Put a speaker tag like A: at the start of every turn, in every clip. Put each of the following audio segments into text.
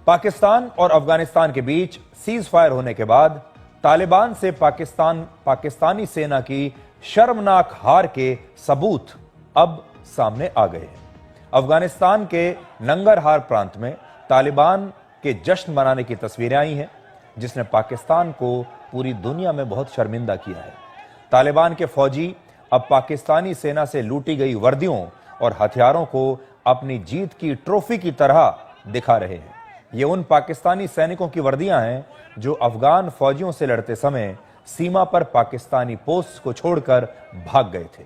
A: पाकिस्तान और अफगानिस्तान के बीच cease fire होने के बाद तालिबान से पाकिस्तानी सेना की शर्मनाक हार के सबूत अब सामने आ गए हैं। अफगानिस्तान के नंगरहार प्रांत में तालिबान के जश्न मनाने की तस्वीरें आई हैं, जिसने पाकिस्तान को पूरी दुनिया में बहुत शर्मिंदा किया है। तालिबान के फौजी अब पाकिस्तानी सेना से लूटी गई वर्दियों और हथियारों को अपनी जीत की ट्रॉफी की तरह दिखा रहे हैं। ये उन पाकिस्तानी सैनिकों की वर्दियां हैं जो अफगान फौजियों से लड़ते समय सीमा पर पाकिस्तानी पोस्ट को छोड़कर भाग गए थे।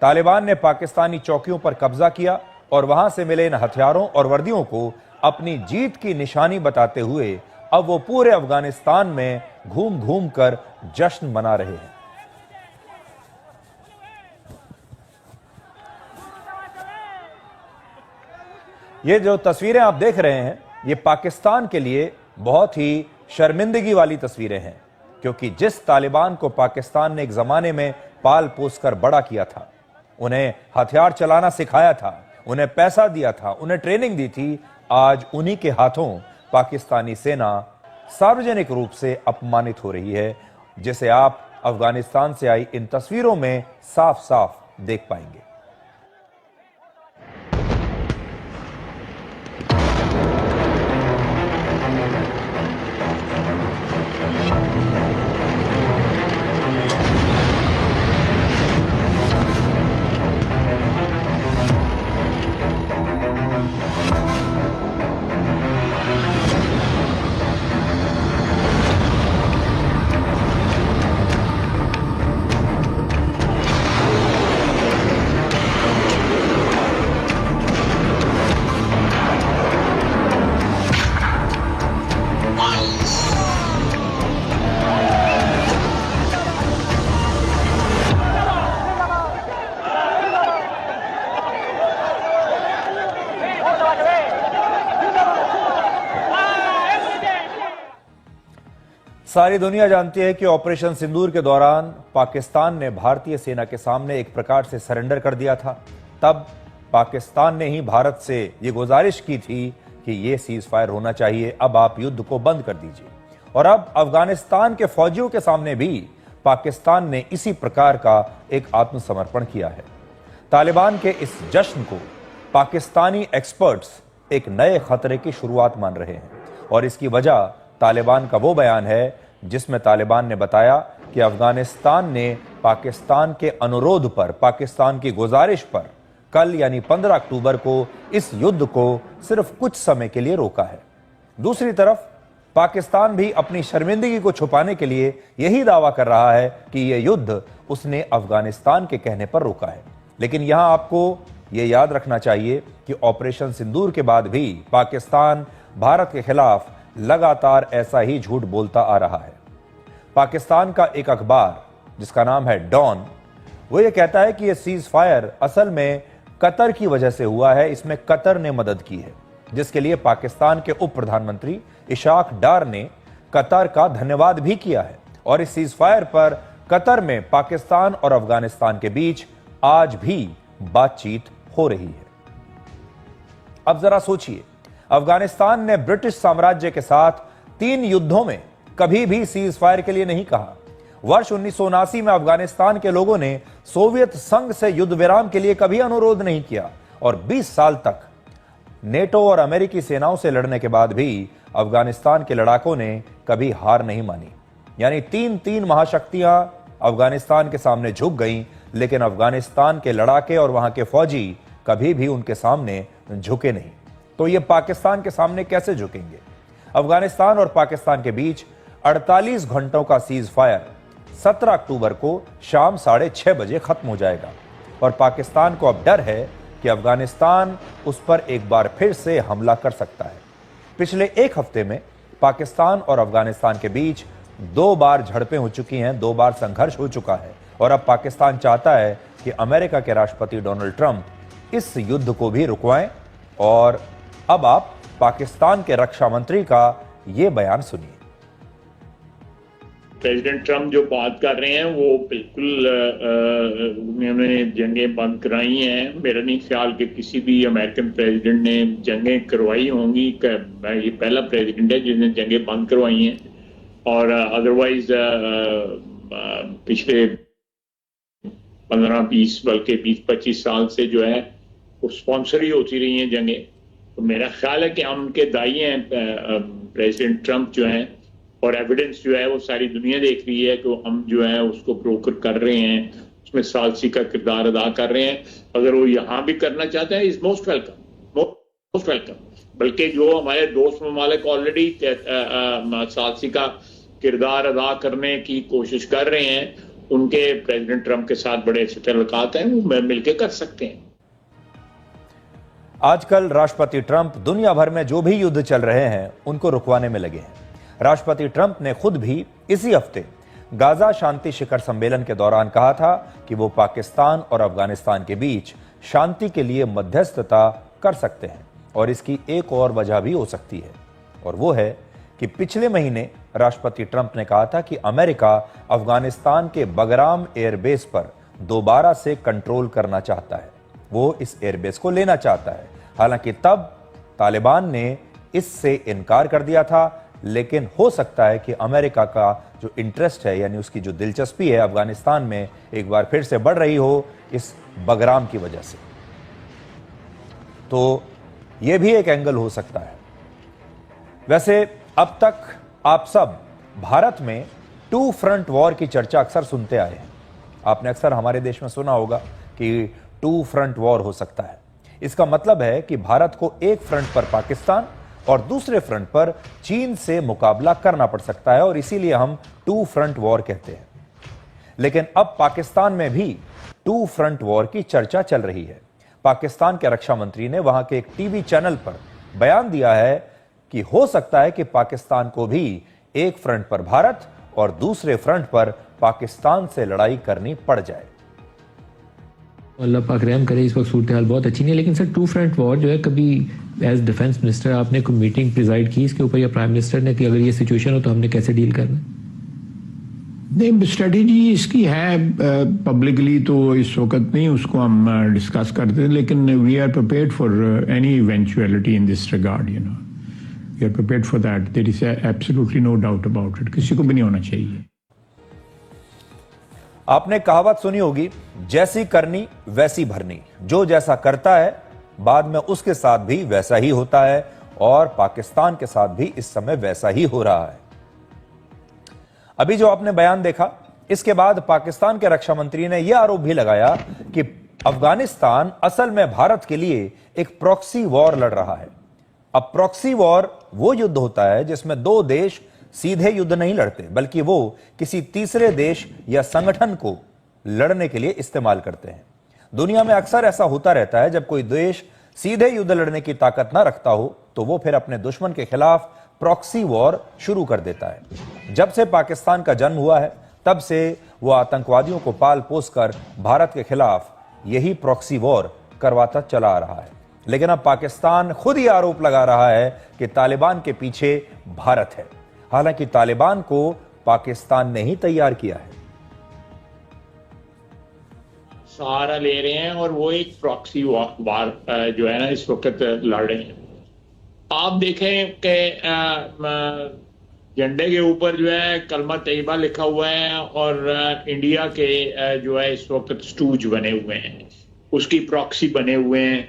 A: तालिबान ने पाकिस्तानी चौकियों पर कब्जा किया और वहां से मिले इन हथियारों और वर्दियों को अपनी जीत की निशानी बताते हुए अब वो पूरे अफगानिस्तान में घूम घूम कर जश्न मना रहे हैं। ये जो तस्वीरें आप देख रहे हैं, ये पाकिस्तान के लिए बहुत ही शर्मिंदगी वाली तस्वीरें हैं, क्योंकि जिस तालिबान को पाकिस्तान ने एक जमाने में पाल पोस कर बड़ा किया था, उन्हें हथियार चलाना सिखाया था, उन्हें पैसा दिया था, उन्हें ट्रेनिंग दी थी, आज उन्हीं के हाथों पाकिस्तानी सेना सार्वजनिक रूप से अपमानित हो रही है, जिसे आप अफगानिस्तान से आई इन तस्वीरों में साफ साफ देख पाएंगे। सारी दुनिया जानती है कि ऑपरेशन सिंदूर के दौरान पाकिस्तान ने भारतीय सेना के सामने एक प्रकार से सरेंडर कर दिया था। तब पाकिस्तान ने ही भारत से ये गुजारिश की थी कि ये सीज फायर होना चाहिए, अब आप युद्ध को बंद कर दीजिए। और अब अफगानिस्तान के फौजियों के सामने भी पाकिस्तान ने इसी प्रकार का एक आत्मसमर्पण किया है। तालिबान के इस जश्न को पाकिस्तानी एक्सपर्ट्स एक नए खतरे की शुरुआत मान रहे हैं, और इसकी वजह तालिबान का वो बयान है जिसमें तालिबान ने बताया कि अफगानिस्तान ने पाकिस्तान के अनुरोध पर, पाकिस्तान की गुजारिश पर कल यानी 15 अक्टूबर को इस युद्ध को सिर्फ कुछ समय के लिए रोका है। दूसरी तरफ पाकिस्तान भी अपनी शर्मिंदगी को छुपाने के लिए यही दावा कर रहा है कि यह युद्ध उसने अफगानिस्तान के कहने पर रोका है। लेकिन यहां आपको यह याद रखना चाहिए कि ऑपरेशन सिंदूर के बाद भी पाकिस्तान भारत के खिलाफ लगातार ऐसा ही झूठ बोलता आ रहा है। पाकिस्तान का एक अखबार जिसका नाम है डॉन, वो ये कहता है कि यह सीज फायर असल में कतर की वजह से हुआ है, इसमें कतर ने मदद की है, जिसके लिए पाकिस्तान के उप प्रधानमंत्री इशाक डार ने कतर का धन्यवाद भी किया है। और इस सीज फायर पर कतर में पाकिस्तान और अफगानिस्तान के बीच आज भी बातचीत हो रही है। अब जरा सोचिए, अफगानिस्तान ने ब्रिटिश साम्राज्य के साथ 3 युद्धों में कभी भी सीज फायर के लिए नहीं कहा। वर्ष 1979 में अफगानिस्तान के लोगों ने सोवियत संघ से युद्ध विराम के लिए कभी अनुरोध नहीं किया, और 20 साल तक नेटो और अमेरिकी सेनाओं से लड़ने के बाद भी अफगानिस्तान के लड़ाकों ने कभी हार नहीं मानी। यानी तीन महाशक्तियां अफगानिस्तान के सामने झुक गईं, लेकिन अफगानिस्तान के लड़ाके और वहां के फौजी कभी भी उनके सामने झुके नहीं। तो ये पाकिस्तान के सामने कैसे झुकेंगे? अफगानिस्तान और पाकिस्तान के बीच 48 घंटों का सीज फायर 17 अक्टूबर को शाम 6:30 बजे खत्म हो जाएगा, और पाकिस्तान को अब डर है कि अफगानिस्तान उस पर एक बार फिर से हमला कर सकता है। पिछले एक हफ्ते में पाकिस्तान और अफगानिस्तान के बीच 2 बार झड़पें हो चुकी हैं, 2 बार संघर्ष हो चुका है, और अब पाकिस्तान चाहता है कि अमेरिका के राष्ट्रपति डोनाल्ड ट्रंप इस युद्ध को भी रुकवाएं। और अब आप पाकिस्तान के रक्षा मंत्री का यह बयान सुनिए।
B: प्रेसिडेंट ट्रम्प जो बात कर रहे हैं वो बिल्कुल उन्होंने जंगें बंद कराई हैं। मेरा नहीं ख्याल कि किसी भी अमेरिकन प्रेसिडेंट ने जंगें करवाई होंगी। ये पहला प्रेसिडेंट है जिसने जंगें बंद करवाई हैं। और अदरवाइज पिछले 15-20 बल्कि 20-25 साल से जो है वो स्पॉन्सर ही होती रही हैं जंगें। तो मेरा ख्याल है कि हम उनके दाई हैं प्रेसिडेंट ट्रम्प जो हैं, और एविडेंस जो है वो सारी दुनिया देख रही है कि हम जो है उसको ब्रोकर कर रहे हैं, उसमें सालसी का किरदार अदा कर रहे हैं। अगर वो यहाँ भी करना चाहते हैं, is most welcome, most welcome. बल्कि जो हमारे दोस्त ममालिक ऑलरेडी सालसी का किरदार अदा करने की कोशिश कर रहे हैं, उनके प्रेसिडेंट ट्रम्प के साथ बड़े अच्छे तल्लुकात हैं, वो मिलकर कर सकते हैं।
A: आजकल राष्ट्रपति ट्रंप दुनिया भर में जो भी युद्ध चल रहे हैं उनको रुकवाने में लगे हैं। राष्ट्रपति ट्रंप ने खुद भी इसी हफ्ते गाजा शांति शिखर सम्मेलन के दौरान कहा था कि वो पाकिस्तान और अफगानिस्तान के बीच शांति के लिए मध्यस्थता कर सकते हैं, और इसकी एक और वजह भी हो सकती है, और वो है कि पिछले महीने राष्ट्रपति ट्रंप ने कहा था कि अमेरिका अफगानिस्तान के बगराम एयरबेस पर दोबारा से कंट्रोल करना चाहता है, वो इस एयरबेस को लेना चाहता है। हालांकि तब तालिबान ने इससे इनकार कर दिया था, लेकिन हो सकता है कि अमेरिका का जो इंटरेस्ट है, यानी उसकी जो दिलचस्पी है अफगानिस्तान में, एक बार फिर से बढ़ रही हो इस बगराम की वजह से। तो यह भी एक एंगल हो सकता है। वैसे अब तक आप सब भारत में 2 फ्रंट वॉर की चर्चा अक्सर सुनते आए हैं। आपने अक्सर हमारे देश में सुना होगा कि 2 फ्रंट वॉर हो सकता है। इसका मतलब है कि भारत को एक फ्रंट पर पाकिस्तान और दूसरे फ्रंट पर चीन से मुकाबला करना पड़ सकता है, और इसीलिए हम 2 फ्रंट वॉर कहते हैं। लेकिन अब पाकिस्तान में भी 2 फ्रंट वॉर की चर्चा चल रही है। पाकिस्तान के रक्षा मंत्री ने वहां के एक टीवी चैनल पर बयान दिया है कि हो सकता है कि पाकिस्तान को भी एक फ्रंट पर भारत और दूसरे फ्रंट पर पाकिस्तान से लड़ाई करनी पड़ जाए।
C: अल्लाह पाक रहम करे, इस वक्त सूरत हाल बहुत अच्छी नहीं है। लेकिन सर 2 फ्रंट वॉर जो है, कभी एज डिफेंस मिनिस्टर आपने कोई मीटिंग प्रिजाइड की इसके ऊपर, या प्राइम मिनिस्टर ने कि अगर ये सिचुएशन हो तो हमने कैसे डील करना है?
D: नहीं, स्ट्रेटेजी इसकी है पब्लिकली तो इस वक्त नहीं उसको हम डिस्कस करते हैं, लेकिन we are prepared for any eventuality in this regard, you know, we are prepared for that, there is absolutely no doubt about it, किसी को भी नहीं होना चाहिए।
A: आपने कहावत सुनी होगी, जैसी करनी वैसी भरनी। जो जैसा करता है बाद में उसके साथ भी वैसा ही होता है, और पाकिस्तान के साथ भी इस समय वैसा ही हो रहा है। अभी जो आपने बयान देखा, इसके बाद पाकिस्तान के रक्षा मंत्री ने यह आरोप भी लगाया कि अफगानिस्तान असल में भारत के लिए एक प्रॉक्सी वॉर लड़ रहा है। अब प्रॉक्सी वॉर वो युद्ध होता है जिसमें 2 देश सीधे युद्ध नहीं लड़ते, बल्कि वो किसी तीसरे देश या संगठन को लड़ने के लिए इस्तेमाल करते हैं। दुनिया में अक्सर ऐसा होता रहता है, जब कोई देश सीधे युद्ध लड़ने की ताकत ना रखता हो तो वो फिर अपने दुश्मन के खिलाफ प्रॉक्सी वॉर शुरू कर देता है। जब से पाकिस्तान का जन्म हुआ है, तब से वो आतंकवादियों को पाल पोस कर भारत के खिलाफ यही प्रॉक्सी वॉर करवाता चला आ रहा है। लेकिन अब पाकिस्तान खुद ही आरोप लगा रहा है कि तालिबान के पीछे भारत है। हालांकि तालिबान को पाकिस्तान ने ही तैयार किया है।
B: सहारा ले रहे हैं और वो एक प्रॉक्सी वार जो है ना इस वक्त लड़ रहे हैं। आप देखें कि झंडे के ऊपर जो है कलमा तैयबा लिखा हुआ है, और इंडिया के जो है इस वक्त स्टूज बने हुए हैं, उसकी प्रॉक्सी बने हुए हैं।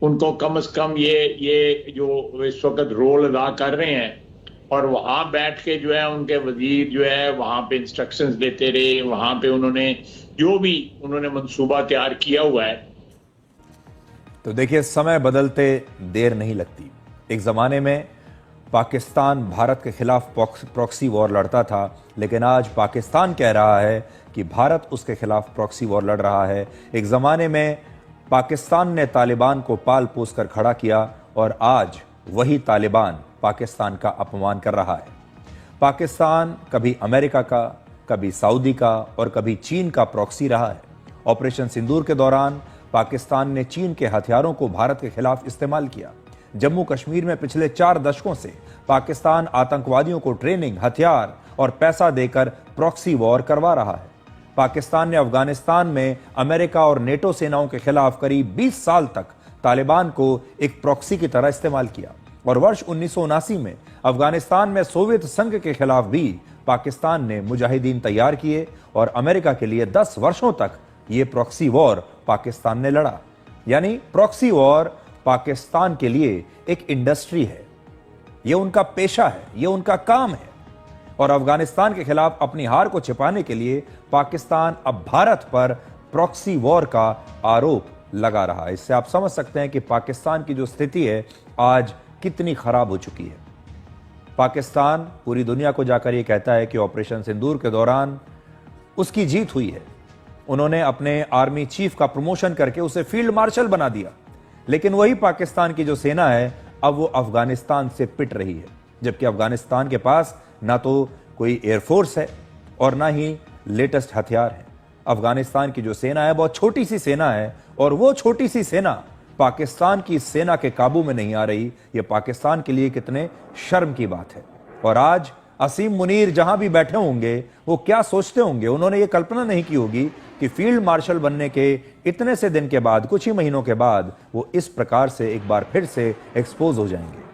B: उनको कम से कम ये जो इस वक्त रोल अदा कर रहे हैं, और वहां बैठ के जो है उनके वजीर जो है वहां पे इंस्ट्रक्शंस देते रहे, वहां पे उन्होंने जो भी उन्होंने मंसूबा तैयार किया हुआ है।
A: तो देखिए, समय बदलते देर नहीं लगती। एक जमाने में पाकिस्तान भारत के खिलाफ प्रॉक्सी वॉर लड़ता था, लेकिन आज पाकिस्तान कह रहा है कि भारत उसके खिलाफ प्रॉक्सी वॉर लड़ रहा है। एक जमाने में पाकिस्तान ने तालिबान को पाल पोस कर खड़ा किया, और आज वही तालिबान पाकिस्तान का अपमान कर रहा है। पाकिस्तान कभी अमेरिका का, कभी सऊदी का और कभी चीन का प्रॉक्सी रहा है। ऑपरेशन सिंदूर के दौरान पाकिस्तान ने चीन के हथियारों को भारत के खिलाफ इस्तेमाल किया। जम्मू कश्मीर में पिछले 4 दशकों से पाकिस्तान आतंकवादियों को ट्रेनिंग, हथियार और पैसा देकर प्रॉक्सी वॉर करवा रहा है। पाकिस्तान ने अफगानिस्तान में अमेरिका और नेटो सेनाओं के खिलाफ करीब 20 साल तक तालिबान को एक प्रॉक्सी की तरह इस्तेमाल किया और वर्ष 1979 में अफगानिस्तान में सोवियत संघ के खिलाफ भी पाकिस्तान ने मुजाहिदीन तैयार किए और अमेरिका के लिए 10 वर्षों तक यह प्रॉक्सी वॉर पाकिस्तान ने लड़ा। यानी प्रॉक्सी वॉर पाकिस्तान के लिए एक इंडस्ट्री है, यह उनका पेशा है, यह उनका काम है। और अफगानिस्तान के खिलाफ अपनी हार को छिपाने के लिए पाकिस्तान अब भारत पर प्रॉक्सी वॉर का आरोप लगा रहा है। इससे आप समझ सकते हैं कि पाकिस्तान की जो स्थिति है आज कितनी खराब हो चुकी है। पाकिस्तान पूरी दुनिया को जाकर यह कहता है कि ऑपरेशन सिंदूर के दौरान उसकी जीत हुई है। उन्होंने अपने आर्मी चीफ का प्रमोशन करके उसे फील्ड मार्शल बना दिया, लेकिन वही पाकिस्तान की जो सेना है अब वो अफगानिस्तान से पिट रही है, जबकि अफगानिस्तान के पास ना तो कोई एयरफोर्स है और ना ही लेटेस्ट हथियार है। अफगानिस्तान की जो सेना है बहुत छोटी सी सेना है और वो छोटी सी सेना पाकिस्तान की सेना के काबू में नहीं आ रही। ये पाकिस्तान के लिए कितने शर्म की बात है। और आज असीम मुनीर जहां भी बैठे होंगे वो क्या सोचते होंगे, उन्होंने ये कल्पना नहीं की होगी कि फील्ड मार्शल बनने के इतने से दिन के बाद, कुछ ही महीनों के बाद वो इस प्रकार से एक बार फिर से एक्सपोज हो जाएंगे।